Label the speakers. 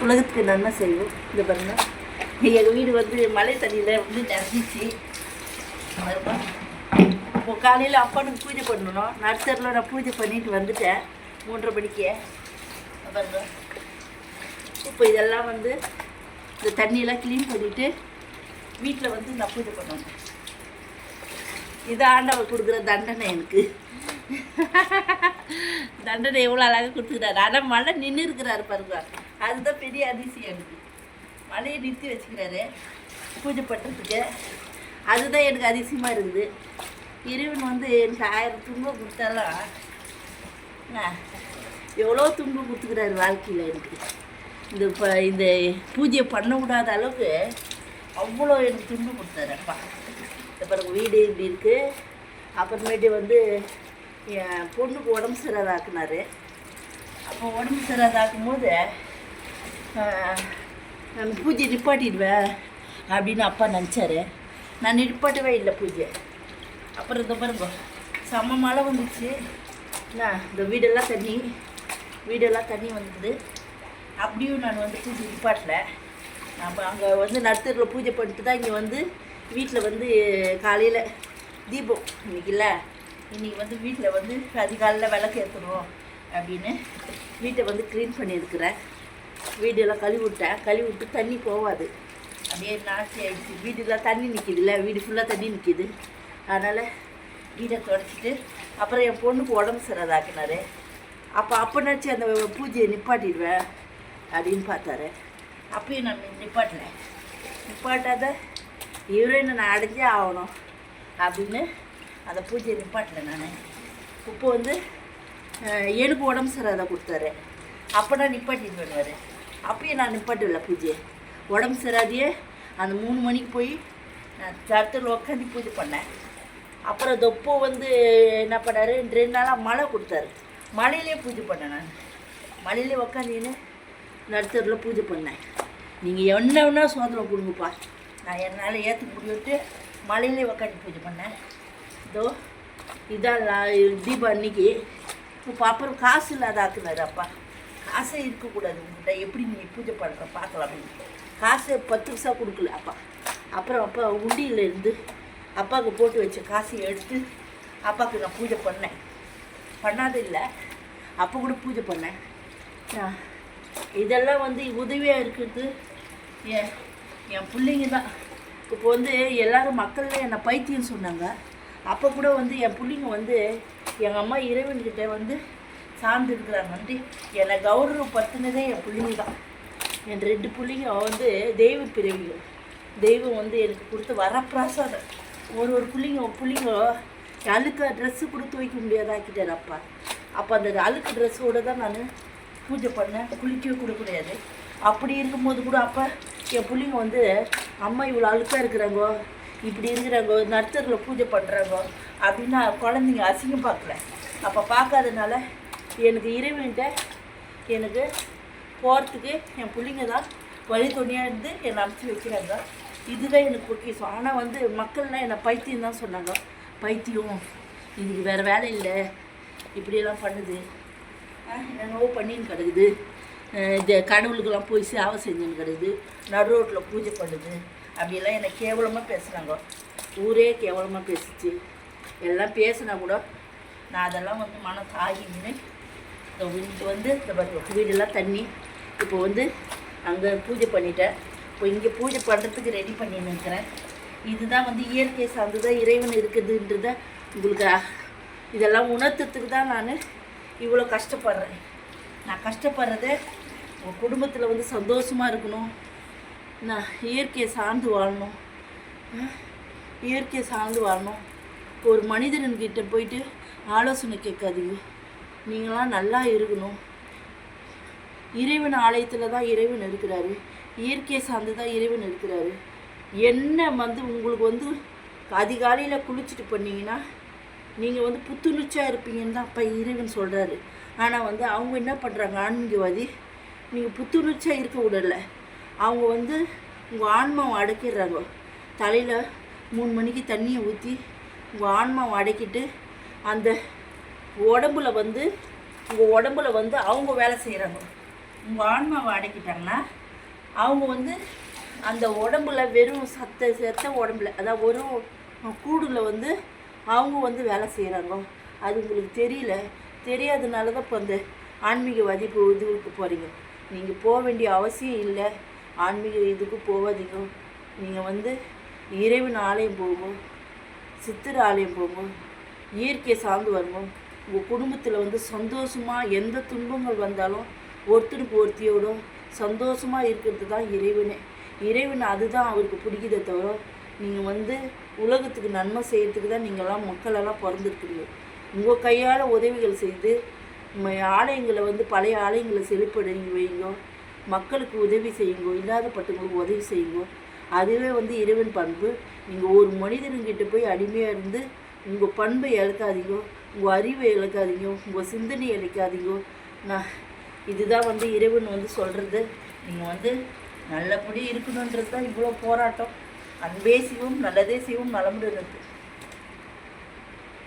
Speaker 1: உலகத்துக்கு நன்மை செய்வோம். இந்த பாருங்க, எங்கள் வீடு வந்து மழை தண்ணியில் வந்து நிறைஞ்சிச்சு. இப்போ காலையில் அப்பானுக்கு பூஜை பண்ணணும். நடுத்தரில் நான் பூஜை பண்ணிட்டு வந்துட்டேன் 3:30 மணிக்கு. பாருங்க, இப்போ இதெல்லாம் வந்து இந்த தண்ணியெல்லாம் க்ளீன் பண்ணிவிட்டு வீட்டில் வந்து நான் பூஜை பண்ணணும். இது ஆண்டவர் கொடுக்குற தண்டனை எனக்கு. தண்டனை எவ்வளோ அழகாக கொடுத்துக்கிறாரு. ஆனால் மழை நின்று இருக்கிறாரு பாருங்க, அதுதான் பெரிய அதிசயம் எனக்கு. மழையை நிறுத்தி வச்சுக்கிறாரு பூஜை பண்ணுறதுக்கு. அதுதான் எனக்கு அதிசயமாக இருக்குது. இறைவன் வந்து எனக்கு 1000 துன்பம் கொடுத்தாலும் எவ்வளோ துன்பம் கொடுத்துக்கிறாரு வாழ்க்கையில் எனக்கு. இந்த பூஜையை பண்ண விடாத அளவுக்கு அவ்வளோ எனக்கு துன்பம் கொடுத்தாரு அப்பா. இந்த பிறகு வீடு இப்படி இருக்குது. அப்புறமேட்டு வந்து என் பொண்ணுக்கு உடம்பு சரியாதாக்குனாரு. அப்போ உடம்பு சரியாதாக்கும் போது நான் பூஜை நிப்பாட்டிடுவேன் அப்படின்னு அப்பா நினச்சாரு. நான் நிப்பாட்டவே இல்லை பூஜை. அப்புறம் இந்த பாருங்க, செம்ம மழை வந்துச்சு. இந்த வீடெல்லாம் தண்ணி வந்துக்குது. அப்படியும் நான் வந்து பூஜை நிப்பாட்டல. நம்ம அங்கே வந்து நடுத்தரில் பூஜை பண்ணிட்டு தான் இங்கே வந்து வீட்டில் வந்து காலையில் தீபம் இன்றைக்கி வந்து வீட்டில் வந்து அதிகாலையில் விளக்கு ஏற்றணும் அப்படின்னு வீட்டை வந்து க்ளீன் பண்ணியிருக்கிறேன். வீடெல்லாம் கழுவி விட்டு தண்ணி போகாது, அப்படியே நாசி ஆகிடுச்சு. வீடெல்லாம் தண்ணி நிற்கிதுல்ல, வீடு ஃபுல்லாக தண்ணி நிற்கிது. அதனால் வீடை தொடச்சிட்டு அப்புறம் என் பொண்ணுக்கு உடம்பு சரியாதாக்குனாரு. அப்போ நினச்சி அந்த பூஜையை நிப்பாட்டிடுவேன் அப்படின்னு பார்த்தாரு. அப்பயும் நான் நிப்பாட்டாத இவரே நான் அடைஞ்சே ஆகணும் அப்படின்னு அந்த பூஜையை நிப்பாட்டலை நான். இப்போ வந்து எனக்கு உடம்பு சரியாதான் கொடுத்தாரு. அப்போ நான் நிப்பாட்டிடுவேன். அப்பயும் நான் நிப்பாட்டவில்லை பூஜையை. உடம்பு சரியாதையே அந்த 3 மணிக்கு போய் நான் சரத்தில் உட்காந்து பூஜை பண்ணேன். அப்புறம் தொப்போ வந்து என்ன பண்ணார், 2 நாளாக மழை கொடுத்தாரு. மழையிலே பூஜை பண்ணேன். நான் மழையிலே உக்காந்தின்னு நடுத்தரில் பூஜை பண்ணேன். நீங்கள் என்ன வேணா சோதனை கொடுங்கப்பா, நான் என்னால் ஏற்ற முடிவிட்டு மழையிலே உக்காந்து பூஜை பண்ணேன். இதான் தீபம் அன்னைக்கு. இப்போ அப்புறம் காசு இல்லாத ஆக்குனாரு அப்பா. காசே இருக்கக்கூடாது உங்கள்கிட்ட, எப்படி நீ பூஜை பண்ணுற பார்க்கலாம் அப்படின்னு. காசு 10 பைசா கொடுக்கல அப்பா. அப்புறம் அப்பா உண்டியிலேருந்து அப்பாவுக்கு போட்டு வச்ச காசை எடுத்து அப்பாவுக்கு நான் பூஜை பண்ணாது இல்லை, அப்போ கூட பூஜை பண்ணேன். இதெல்லாம் வந்து உதவியாக இருக்கிறது என் பிள்ளைங்க தான். இப்போ வந்து எல்லோரும் மக்களில் என்னை பைத்தியம் சொன்னாங்க. அப்போ கூட வந்து என் பிள்ளைங்க வந்து எங்கள் அம்மா இறைவன்கிட்ட வந்து சார்ந்து இருக்கிறாங்கன்ட்டு என்னை கௌரவப்படுத்தினதே என் பிள்ளைங்க தான். என் 2 பிள்ளைங்க வந்து தெய்வ பிறவிகள். தெய்வம் வந்து எனக்கு கொடுத்து வரப்பிரசாதம். ஒரு பிள்ளைங்க அழுக்க ட்ரெஸ்ஸு கொடுத்து வைக்க முடியாதாக்கிட்டார் அப்பா. அப்போ அந்த அழுக்கு ட்ரெஸ்ஸோடு தான் நான் பூஜை பண்ணேன். குளிக்கவே கூட கிடையாது. அப்படி இருக்கும்போது கூட அப்போ என் பிள்ளைங்க வந்து அம்மா இவ்வளோ அழுக்காக இருக்கிறாங்கோ, இப்படி இருக்கிறாங்கோ, நடுத்தரில் பூஜை பண்ணுறாங்கோ அப்படின்னா குழந்தைங்க அசிங்கம் பார்க்கல. அப்போ பார்க்காதனால எனக்கு இறைவன்கிட்ட எனக்கு போகிறதுக்கு என் பிள்ளைங்க தான் வழி துணையாக இருந்து என்னை அனுப்பிச்சி வைக்கிறாங்க. இதுதான் எனக்கு பொக்கிஷம். ஆனால் வந்து மக்கள்லாம் என்னை பைத்தியம் தான் சொன்னாங்க. பைத்தியம், இதுக்கு வேறு வேலை இல்லை, இப்படியெல்லாம் பண்ணுது, என்னென்னவோ பண்ணின்னு கிடக்குது, இந்த கடவுளுக்கெல்லாம் போய் சேவை செஞ்சுன்னு கிடக்குது, நடு ரோட்டில் பூஜை பண்ணுது, அப்படியெல்லாம் என்னை கேவலமாக பேசுகிறாங்க. ஊரே கேவலமாக பேசிச்சு. எல்லாம் பேசினா கூட நான் அதெல்லாம் வந்து மன தாகின்னு இங்கே வந்து இந்த வீடெல்லாம் தண்ணி. இப்போ வந்து அங்கே பூஜை பண்ணிட்டேன். இப்போ இங்கே பூஜை பண்ணுறதுக்கு ரெடி பண்ணின்னு இருக்கிறேன். இதுதான் வந்து இயற்கை சார்ந்துதான் இறைவன் இருக்குதுன்றத உங்களுக்கு இதெல்லாம் உணர்த்துறதுக்கு தான் நான் இவ்வளோ கஷ்டப்படுறேன். நான் கஷ்டப்படுறதே உங்கள் குடும்பத்தில் வந்து சந்தோஷமாக இருக்கணும், நான் இயற்கையை சார்ந்து வாழணும். ஒரு மனிதன்கிட்ட போயிட்டு ஆலோசனை கேட்காதீங்க. நீங்களாம் நல்லா இருக்கணும். இறைவன் ஆலயத்தில் தான் இறைவன் இருக்கிறாரு, இயற்கையை சார்ந்து தான் இறைவன் இருக்கிறாரு. என்ன வந்து உங்களுக்கு வந்து அதிகாலையில் குளிச்சுட்டு பண்ணிங்கன்னா நீங்கள் வந்து புத்துணர்ச்சியாக இருப்பீங்கன்னு தான் அப்போ இறைவன் சொல்கிறாரு. ஆனால் வந்து அவங்க என்ன பண்ணுறாங்க, ஆன்மீகவாதி, நீங்கள் புத்துணர்ச்சியாக இருக்க விடலை. அவங்க வந்து உங்கள் ஆன்மாவை அடக்கிடுறாங்க. தலையில் 3 மணிக்கு தண்ணியை ஊற்றி உங்கள் ஆன்மாவை அடக்கிட்டு அந்த உடம்புல வந்து அவங்க வேலை செய்கிறாங்க. உங்கள் ஆன்மாவை அடக்கிட்டாங்கன்னா அவங்க வந்து அந்த உடம்புல வெறும் செத்த உடம்புல அதாவது ஒரு கூடுல வந்து அவங்க வந்து வேலை செய்கிறாங்க. அது உங்களுக்கு தெரியாதனால தான் இப்போ அந்த ஆன்மீகவாதி இப்போ இதுக்கு போகிறீங்க. நீங்கள் போக வேண்டிய அவசியம் இல்லை. ஆன்மீக இதுக்கு போகாதீங்க. நீங்கள் வந்து இறைவன் ஆலயம் போங்க, சித்தர் ஆலயம் போங்க, இயற்கையை சார்ந்து வருங்க. உங்கள் குடும்பத்தில் வந்து சந்தோஷமாக எந்த துன்பங்கள் வந்தாலும் ஒருத்தருக்கு ஒருத்தியோடும் சந்தோஷமாக இருக்கிறது தான் இறைவன் அதுதான் அவருக்கு பிடிக்குதே தவிர நீங்கள் வந்து உலகத்துக்கு நன்மை செய்கிறதுக்கு தான் நீங்கள்லாம் மக்களெல்லாம் பிறந்திருக்கிறீங்க. உங்கள் கையால் உதவிகள் செய்து ஆலயங்களை வந்து பழைய ஆலயங்களை செழிப்படங்கி வைங்க, மக்களுக்கு உதவி செய்யுங்க, இல்லாதப்பட்டவங்களுக்கு உதவி செய்யுங்க. அதுவே வந்து இறைவன் பண்பு. நீங்கள் ஒரு மனிதனுங்கிட்ட போய் அடிமையாக இருந்து உங்கள் பண்பை இழக்காதீங்க, உங்கள் அறிவை இழக்காதீங்க, உங்கள் சிந்தனை இழக்காதீங்க. இதுதான் வந்து இறைவன் வந்து சொல்கிறது. நீங்கள் வந்து நல்லபடி இருக்கணுன்றது தான் இவ்வளோ போராட்டம். அன்பே செய்வோம், நல்லதே செய்வோம், நலமுடன் இருக்கு.